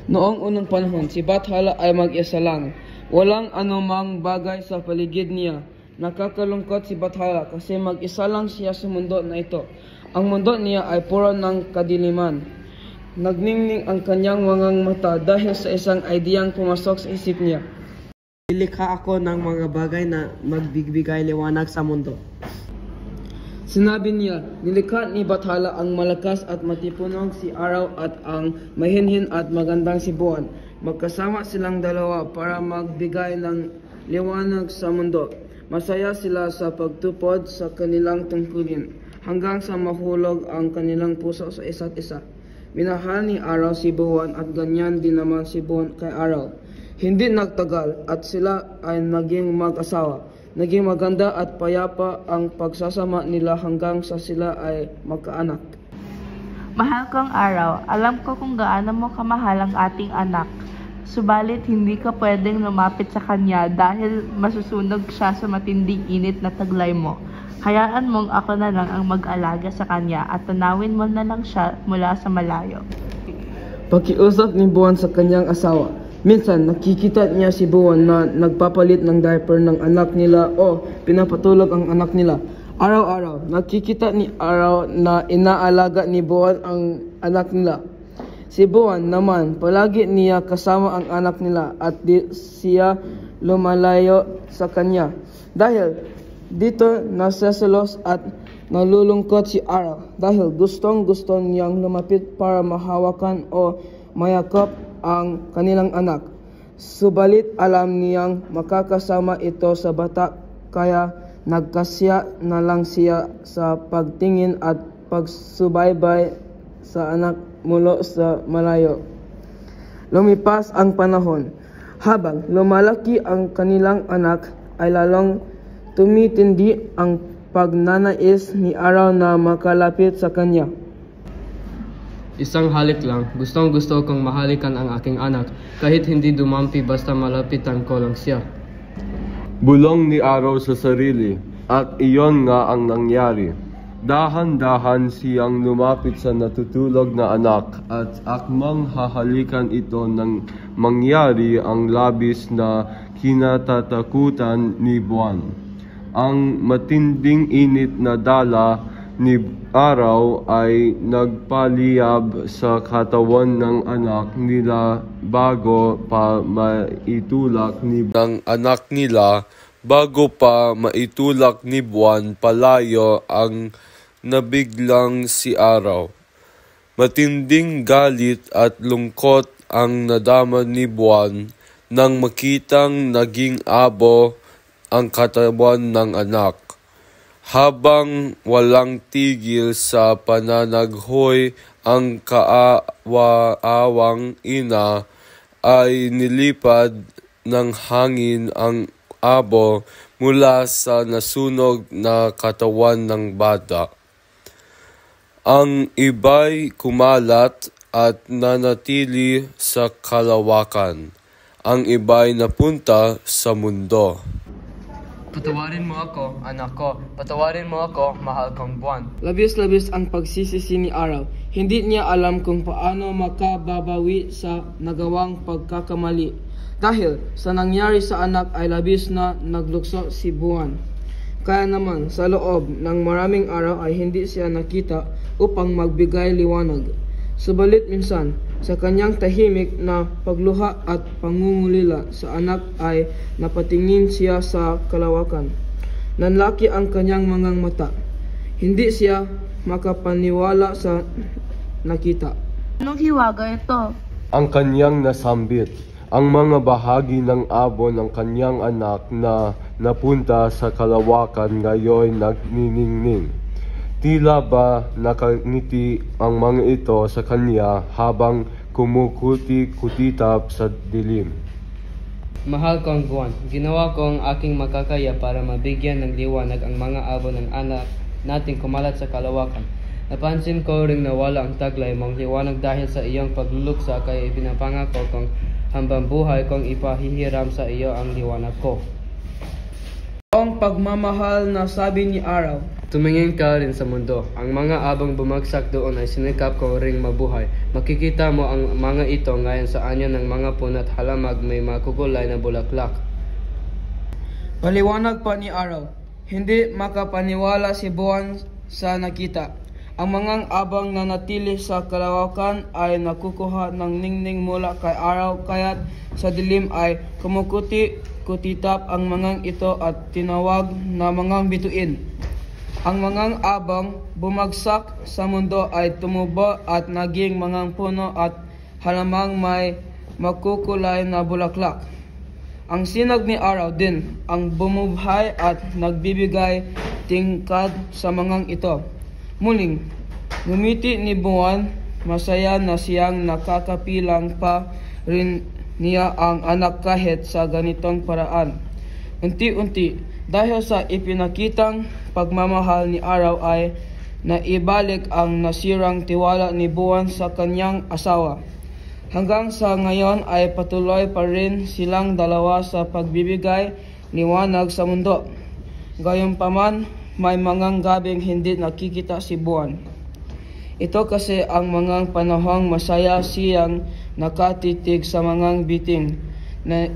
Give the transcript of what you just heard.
Noong unang panahon, si Bathala ay mag-isa lang. Walang anumang bagay sa paligid niya. Nakakalungkot si Bathala kasi mag-isa lang siya sa mundo na ito. Ang mundo niya ay puro ng kadiliman. Nagningning ang kanyang mga mata dahil sa isang ideyang pumasok sa isip niya. Nilikha ako ng mga bagay na magbibigay liwanag sa mundo. Sinabi niya, nilikha ni Bathala ang malakas at matipunog si Araw at ang mahinhin at magandang si Buwan. Magkasama silang dalawa para magbigay ng liwanag sa mundo. Masaya sila sa pagtupod sa kanilang tungkulin hanggang sa mahulog ang kanilang puso sa isa't isa. Minahal ni Araw si Buwan at ganyan din naman si Buwan kay Araw. Hindi nagtagal at sila ay naging mag-asawa. Naging maganda at payapa ang pagsasama nila hanggang sa sila ay magkaanak. Mahal kong Araw, alam ko kung gaano mo kamahal ang ating anak. Subalit hindi ka pwedeng lumapit sa kanya dahil masusunog siya sa matinding init na taglay mo. Hayaan mong ako na lang ang mag-alaga sa kanya at tanawin mo na lang siya mula sa malayo. Pakiusap ni Buwan sa kanyang asawa. Minsan, nakikita niya si Buwan na nagpapalit ng diaper ng anak nila o pinapatulog ang anak nila. Araw-araw, nakikita ni Araw na inaalaga ni Buwan ang anak nila. Si Buwan naman, palagi niya kasama ang anak nila at di siya lumalayo sa kanya. Dahil dito naseselos at nalulungkot si Araw dahil gustong-gusto niyang lumapit para mahawakan o mayakap ang kanilang anak. Subalit alam niyang makakasama ito sa bata kaya nagkasya na lang siya sa pagtingin at pagsubaybay sa anak mula sa malayo. Lumipas ang panahon. Habang lumalaki ang kanilang anak ay lalong tumitindi ang pagnanais ni Araw na makalapit sa kanya. Isang halik lang, gustong-gusto kong mahalikan ang aking anak, kahit hindi dumampi basta malapitan ko lang siya. Bulong ni Araw sa sarili, at iyon nga ang nangyari. Dahan-dahan siyang lumapit sa natutulog na anak, at akmang hahalikan ito nang mangyari ang labis na kinatatakutan ni Buwan. Ang matinding init na dala ni Araw ay nagpaliyab sa katawan ng anak nila bago pa maitulak ni Buwan palayo ang nabiglang si Araw. Matinding galit at lungkot ang nadama ni Buwan nang makitang naging abo ang katawan ng anak. Habang walang tigil sa pananaghoy, ang kaawa-awang ina ay nilipad ng hangin ang abo mula sa nasunog na katawan ng bata. Ang iba'y kumalat at nanatili sa kalawakan. Ang iba'y napunta sa mundo. Patawarin mo ako, anak ko. Patawarin mo ako, mahal kong Buwan. Labis-labis ang pagsisisi ni Araw. Hindi niya alam kung paano makababawi sa nagawang pagkakamali. Dahil sa nangyari sa anak ay labis na naglukso si Buwan. Kaya naman sa loob ng maraming araw ay hindi siya nakita upang magbigay liwanag. Subalit minsan, sa kanyang tahimik na pagluha at pangungulila sa anak ay napatingin siya sa kalawakan. Nanlaki ang kanyang mga mata. Hindi siya makapaniwala sa nakita. Anong hiwaga ito? Ang kanyang nasambit, ang mga bahagi ng abo ng kanyang anak na napunta sa kalawakan ngayon nagniningning. Tila ba nakangiti ang mga ito sa kanya habang kumukuti-kutitap sa dilim. Mahal kong Buwan, ginawa ko ang aking makakaya para mabigyan ng liwanag ang mga abo ng anak nating kumalat sa kalawakan. Napansin ko ring nawala ang taglay mong liwanag dahil sa iyong pagluluksa kaya ipinapangako kong hambang buhay kong ipahihiram sa iyo ang liwanag ko. Noong pagmamahal na sabi ni Araw. Tumingin ka rin sa mundo. Ang mga abang bumagsak doon ay sinikap ko ring mabuhay. Makikita mo ang mga ito ngayon sa anyo ng mga puno at halamag may makukulay na bulaklak. Paliwanag pa ni Araw, hindi makapaniwala si buwan sa nakita. Ang mga abang na natili sa kalawakan ay nakukuha ng ningning mula kay Araw, kaya't sa dilim ay kumukuti-kutitap ang mga ito at tinawag na mga bituin. Ang mga abang bumagsak sa mundo ay tumubo at naging mga puno at halamang may makukulay na bulaklak. Ang sinag ni Araw din ang bumubuhay at nagbibigay tingkad sa mga ito. Muling, ngumiti ni buwan, masaya na siyang nakakapilang pa rin niya ang anak kahit sa ganitong paraan. Unti-unti, dahil sa ipinakitang pagmamahal ni Araw ay naibalik ang nasirang tiwala ni buwan sa kanyang asawa. Hanggang sa ngayon ay patuloy pa rin silang dalawa sa pagbibigay liwanag sa mundo. Gayunpaman, may mga gabing hindi nakikita si buwan. Ito kasi ang mga panahong masaya siyang nakatitig sa mga biting na